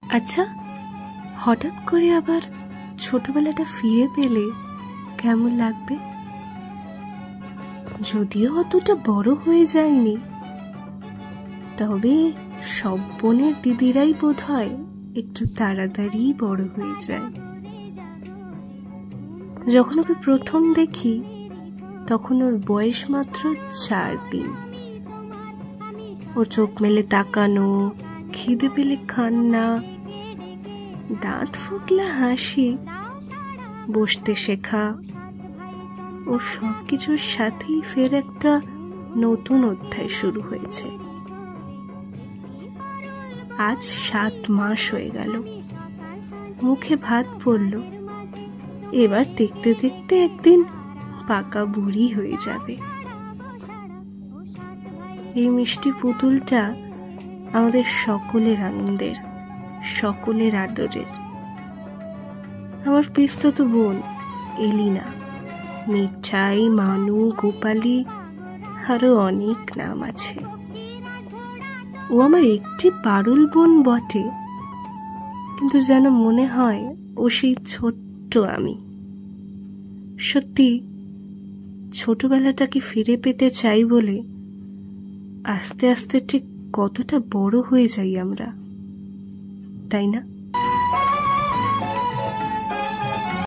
আচ্ছা, হঠাৎ করে আবার ছোটবেলাটা ফিরে পেলে কেমন লাগবে? যদিও অতটা বড় হয়ে যায়নি, তবে সব বোনের দিদিরাই বোধহয় একটু তাড়াতাড়ি বড় হয়ে যায়। যখন ওকে প্রথম দেখি তখন ওর বয়স মাত্র 4 দিন। ওর চোখ মেলে তাকানো, খিদে পেলে কান্না, দাঁত ফুটলে হাসি, বসতে শেখা, ও সবকিছুর সাথেই ফের একটা নতুন অধ্যায় শুরু হয়েছে। আজ 7 মাস হয়ে গেল, মুখে ভাত পড়ল। এবার দেখতে দেখতে একদিন পাকা বুড়ি হয়ে যাবে। এই মিষ্টি পুতুলটা আমাদের সকলের আনন্দের, সকলের আদরের। আমার পিস্তত বোন এলিনা, মিঠাই, মানু, গোপালী, আরো অনেক নাম আছে। ও আমার একটি পারুল বোন বটে, কিন্তু যেন মনে হয় ও সেই ছোট্ট আমি। সত্যি ছোটবেলাটাকে ফিরে পেতে চাই বলে আস্তে আস্তে ঠিক কতটা বড় হয়ে যাই আমরা, তাই না?